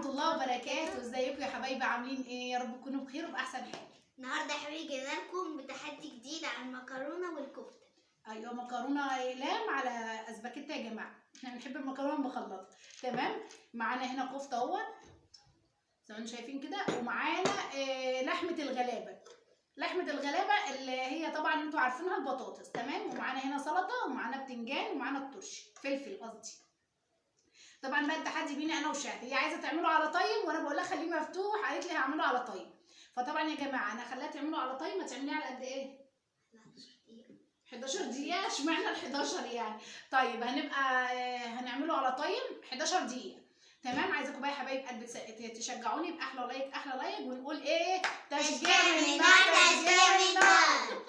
ورحمة الله وبركاته. ازيكم يا حبايبي؟ عاملين ايه؟ يا رب تكونوا بخير وبأحسن حال. النهارده يا حبيبي جايبه لكم بتحدي جديد عن المكرونه والكفته. ايوه، مكرونة اقلام على اسباجيتا يا جماعة، احنا بنحب المكرونة المخلطة. تمام. معانا هنا كفتة اهوت زي ما انتم شايفين كده، ومعانا لحمة الغلابة. لحمة الغلابة اللي هي طبعا انتوا عارفينها البطاطس. تمام. ومعانا هنا سلطة، ومعانا بتنجان، ومعانا الترشي فلفل قصدي. طبعا بقى التحدي بيني انا وشهد، هي عايزه تعمله على طيب وانا بقول لها خليه مفتوح، قالت لي هعمله على طيب. فطبعا يا جماعه انا خليها تعمله على طيب. ما تعمليه على قد ايه؟ 11 دقيقه. اشمعنى ال 11 يعني؟ طيب هنعمله على طيب 11 دقيقه. تمام. عايزاكم بقى يا حبايب قلبي تشجعوني باحلى لايك احلى لايك، ونقول ايه؟ تشجيع من بعد تشجيع من بعد.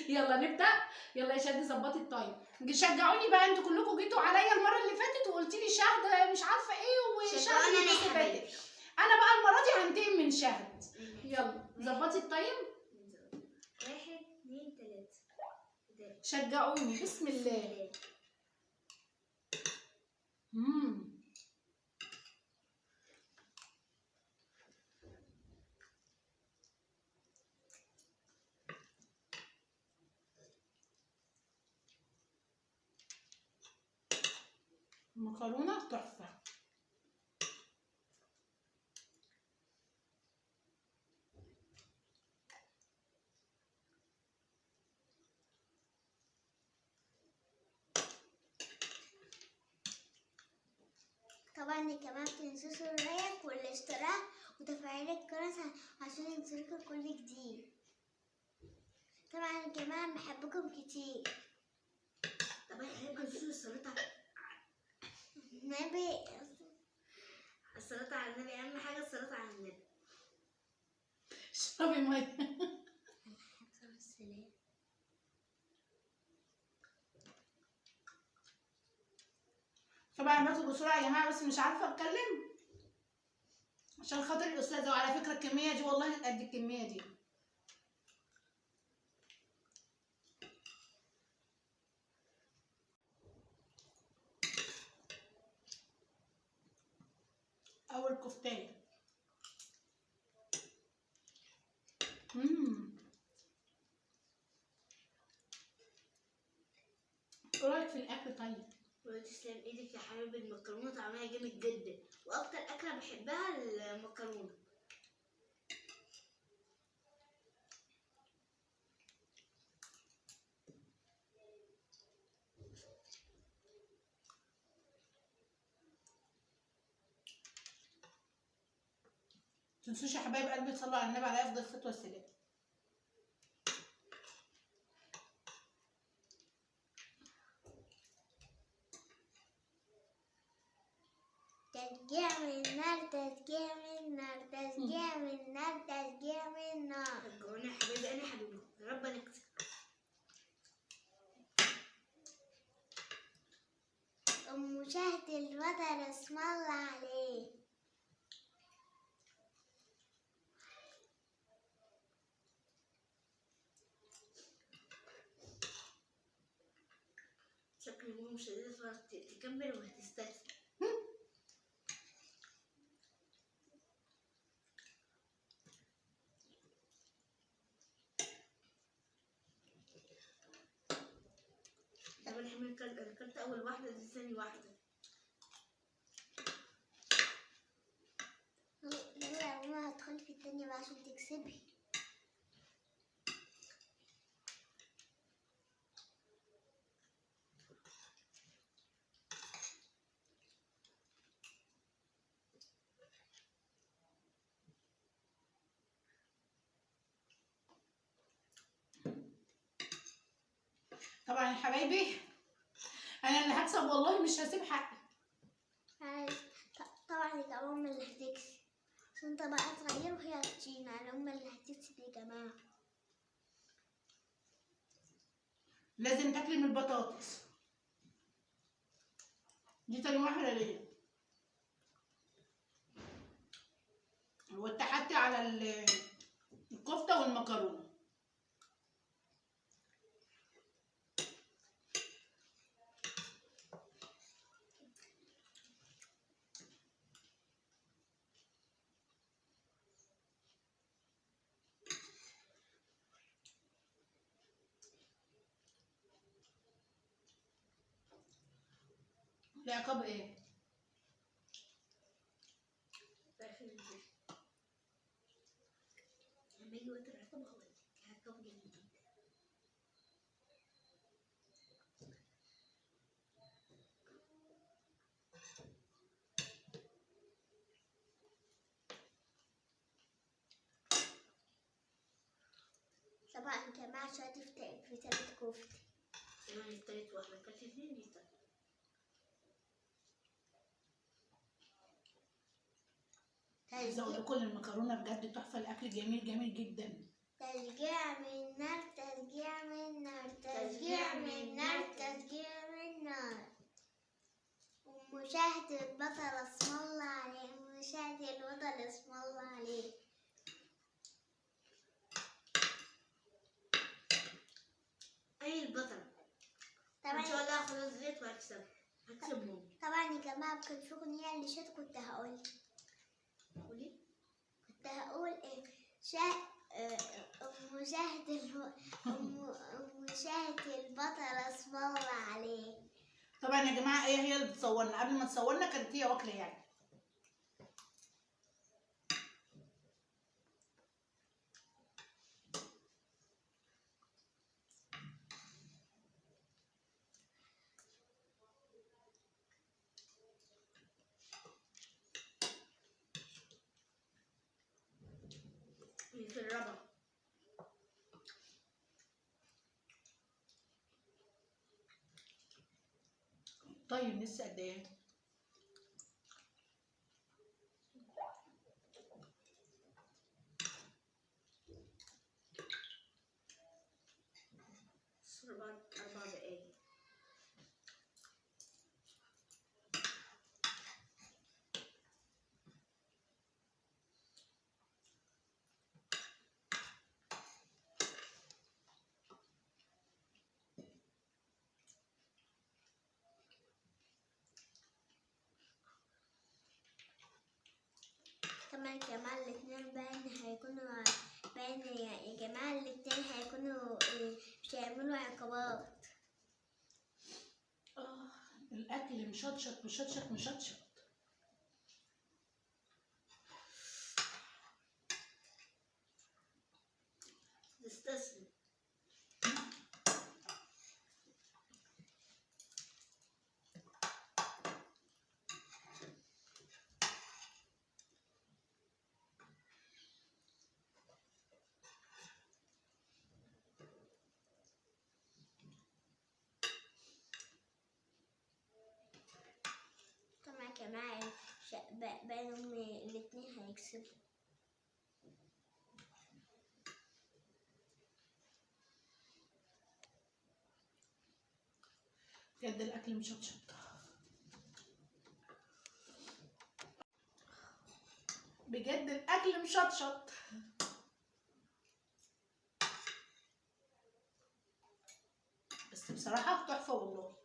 يلا نبدا. يلا يا شهد ظبطي التايم. شجعوني بقى، انتوا كلكم جيتوا عليا المره اللي فاتت وقلت لي شهد مش عارفه ايه وشهد انا بقى المره دي هنتقم من شهد. يلا ظبطي التايم. 1 2 3. شجعوني بسم الله. مكرونه تحفه. طبعا كمان متنسوش اللايك والاشتراك وتفعيل الجرس عشان يوصلكوا كل جديد. طبعا يا جماعه بحبكم كتير. طبعا هيبقى نشوف السلطه النبي. السلطه على النبي اهم حاجه، السلطه على النبي. اشربي ميه. طبعا باكل بسرعه يا جماعه، بس مش عارفه اتكلم عشان خاطر الاستاذه. وعلى فكره الكميه دي والله قد الكميه دي. اول كفتايه. ايه رايك في الاكل طيب؟ تسلم ايدك يا حبيبي، المكرونه طعمها جامد جدا، واكتر اكله بحبها المكرونه. متنسوش يا حبايب قلبي تصلوا على النبي عليه افضل الصلاه والسلام. تشجيع من النار، تشجيع من النار، تشجيع من النار، تشجيع من النار. شجعوني يا حبيبي، انا حبيبكم، يا رب نكسب. ام شهد الوتر اسم الله عليه. شكل ماما مش هتقدر تكمل وهتستسلم. طب انا كلت اول واحده، دي ثاني واحده. يلا يا ماما هتدخلي في التانية بقى عشان تكسبي. طبعا يا حبايبي انا اللي هكسب والله، مش هسيب حقي. طبعا يا جماعه امي اللي هتكسب، عشان انت بقى صغير وهي هتشيل، يعني امي اللي هتكسب يا جماعه. لازم تاكلي من البطاطس دي. تاني واحده ليا. والتحدي على الكفته والمكرونه. العقاب ايه؟ في آخر الفيديو لما يجي وقت العقاب هقولك عقاب جميل جدا. طبعا جماعة شاطر في تالت كفتة. أنا التالت واحدة كانت اتنين دي التالت. عايزه اقول لكم المكرونه بجد تحفه، الاكل جميل جميل جدا. تشجيع من نار، تشجيع من نار، تشجيع من نار، تشجيع من نار. ومشاهد البطل اسم الله عليه، ومشاهد البطل اسم الله عليه. أي البطل؟ طبعا إن شاء الله هاخد الزيت وهكسب، هكسبهم. طبعا يا جماعة كان في أغنية اللي شات كنت هقول. قولي. كنت هقول إيه؟ مشاهد البطل اسم الله عليه. طبعا يا جماعه ايه هي اللي بتصورنا؟ قبل ما تصورنا كانت هي واكله يعني. في الربع. طيب لسه قد ايه؟ أربع دقايق. طبعا يا جماعة الاتنين باين يا جماعة الاتنين هيكونوا مش هيعملوا عقابات. الاكل مشطشط مشطشط مشطشط. تستسلم. طبعا يا جماعة باينهم الاتنين هيكسبوا. بجد الاكل مشطشط. بجد الاكل مشطشط. بس بصراحه تحفه والله.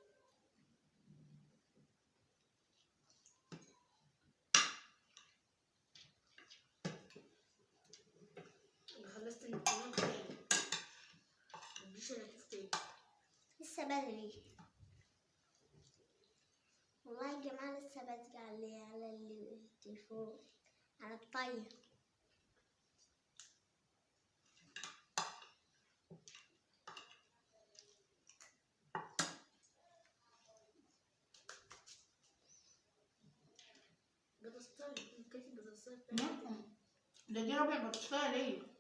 أنا خلصت الامتحان بتاعي. مفيش إلا تفتي. لسه بدري. والله يا جماعة لسه بدري على التليفون، على الطيب. بتستاهل كاتب بتستاهل. ده دي ربع بطاطسايه ليا.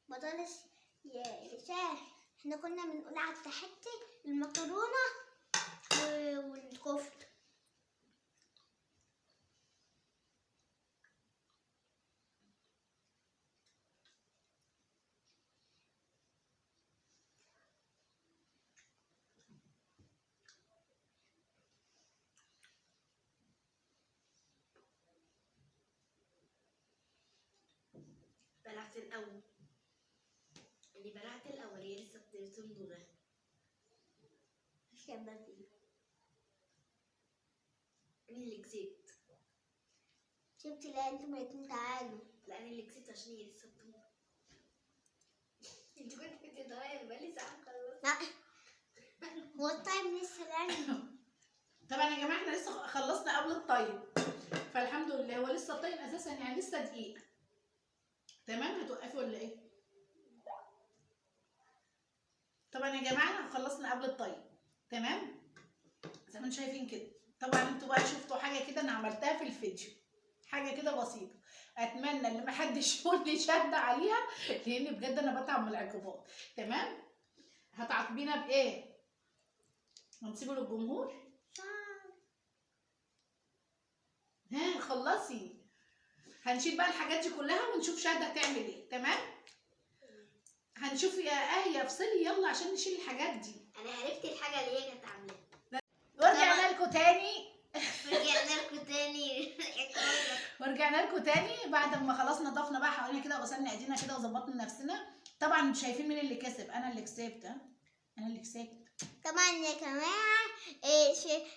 بطاطس يا شاه. احنا كنا بنقول على التحدي المكرونة والكفتة. بلعت الأول. بلعت الأول هي لسه بتنضغ. مش كان بدري. أنا اللي كسبت. شفت؟ لا انتوا الاتنين تعادلوا. لا أنا اللي كسبت عشان هي لسه بتنضغ. انت كنت بتتغير بقالي ساعة خلاص. لا هو التايم لسه يعني. خلصنا قبل الطيب، فالحمد لله. هو لسه الطيب اساسا يعني لسه دقيقه. تمام. هتوقفي ولا ايه؟ طبعا يا جماعه احنا خلصنا قبل الطيب. تمام زي ما انتم شايفين كده. طبعا انتوا بقى شفتوا حاجه كده انا عملتها في الفيديو، حاجه كده بسيطه. اتمنى ان محدش يقول لي شد عليها، لان بجد انا بتعب من العقوبات. تمام. هتعاقبينا بايه؟ هنسيبه للجمهور؟ ها خلصي. هنشيل بقى الحاجات دي كلها ونشوف شهد هتعمل ايه. تمام. هنشوف يا آية افصلي يلا عشان نشيل الحاجات دي. انا عرفت الحاجه اللي هي كانت عاملاها. ورجعنا لكم تاني. ورجعنا لكم تاني بعد ما خلاص نضفنا بقى حوالينا كده وغسلنا ايدينا كده وظبطنا نفسنا. طبعا انتوا شايفين مين اللي كسب؟ انا اللي كسبت. انا اللي كسبت. طبعا يا جماعه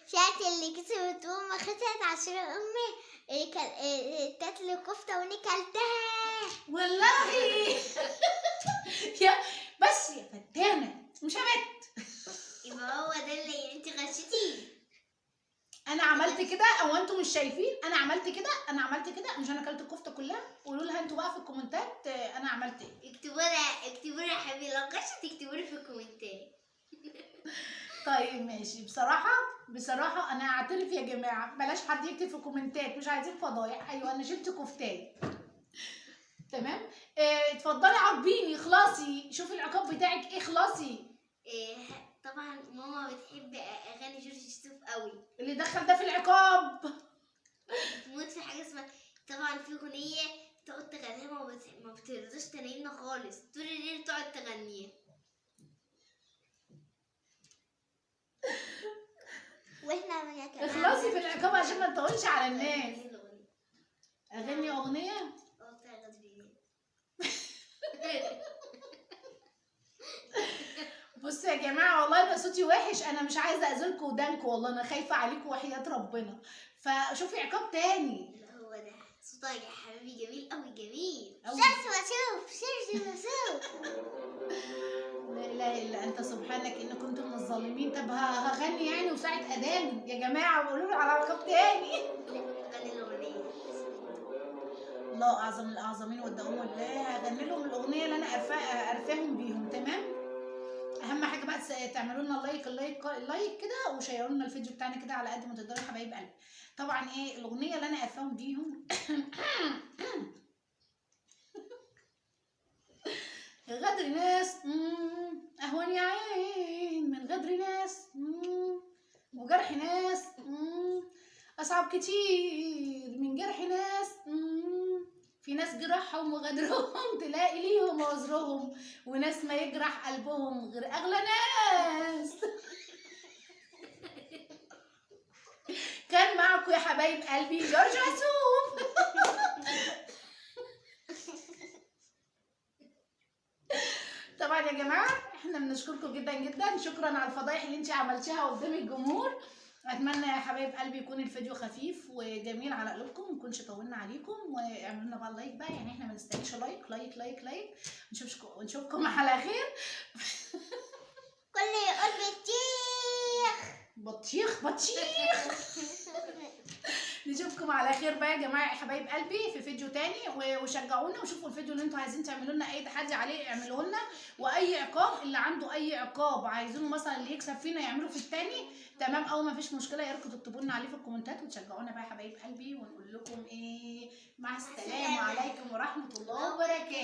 شات اللي كسبت وامي خسرت عشان امي كانت لي كفته وانا كلتها والله. يا بس يا فتانه مش هبت. يبقى هو ده اللي انت غشتيه. انا عملت كده او انتوا مش شايفين؟ انا عملت كده. انا عملت كده. مش انا اكلت الكفته كلها؟ قولوا لها انتوا بقى في الكومنتات انا عملت ايه. اكتبوا لي يا حبيبي لو غشت اكتبوا لي في الكومنتات. طيب ماشي. بصراحه انا هعترف يا جماعه، بلاش حد يكتب في الكومنتات، مش عايزين فضايح. ايوه انا شلت كفتايه. تمام. اتفضلي عاقبيني. خلاصي شوفي العقاب بتاعك ايه. خلاصي. طبعا ماما بتحب اغاني جورج وسوف قوي. اللي دخل ده في العقاب. بتموت في حاجه اسمها، طبعا في اغنيه تقعد تغنيها ما بترضاش تنامنا خالص، طول الليل تقعد تغنيها. واحنا اخلصي في العقاب عشان ما نطولش على الناس. اغني اغنيه. بصوا يا جماعه والله انا صوتي وحش، انا مش عايزه اذلكم ودانكم، والله انا خايفه عليكم وحياه ربنا، فشوفي عقاب تاني. لا هو ده صوتك يا حبيبي جميل قوي جميل. شمس وشوف. لا اله الا انت سبحانك اني كنت من الظالمين. طب هغني يعني وساعه اذان يا جماعه وقولوا لي على عقاب تاني. غني الاغنيه. الله اعظم الاعظمين والدوام والله. هغني لهم الاغنيه اللي انا عارفاهم بيهم. تمام. اهم حاجه بقى تعملوا لنا لايك كده وشيروا لنا الفيديو بتاعنا كده على قد ما تقدروا يا حبايب قلبي. طبعا ايه الاغنيه اللي انا عارفاهم بيهم. غدر ناس اهون يا عين من غدر ناس وجرح ناس اصعب كتير من جرح ناس. في ناس جرحهم وغدرهم تلاقي ليهم عذرهم، وناس ما يجرح قلبهم غير اغلى ناس. كان معكم يا حبايب قلبي جورج وسوف. طبعا يا جماعه احنا بنشكركم جدا جدا. شكرا على الفضايح اللي انت عملتيها قدام الجمهور. اتمنى يا حبايب قلبي يكون الفيديو خفيف وجميل على قلوبكم، ما نكونش طولنا عليكم، واعملوا لنا بقى اللايك بقى، يعني احنا ما نستنيش لايك. ونشوفكم على خير. كل يقول بطيخ. نشوفكم على خير بقى يا جماعه يا حبايب قلبي في فيديو تاني، وشجعونا وشوفوا الفيديو اللي انتوا عايزين تعملوا لنا اي تحدي عليه اعملوه لنا، واي عقاب اللي عنده اي عقاب عايزينه مثلا اللي يكسب فينا يعمله في التاني. تمام. او ما فيش مشكله يا ريت تكتبوا لنا عليه في الكومنتات وتشجعونا بقى يا حبايب قلبي، ونقول لكم ايه مع السلامه عليكم ورحمه الله وبركاته.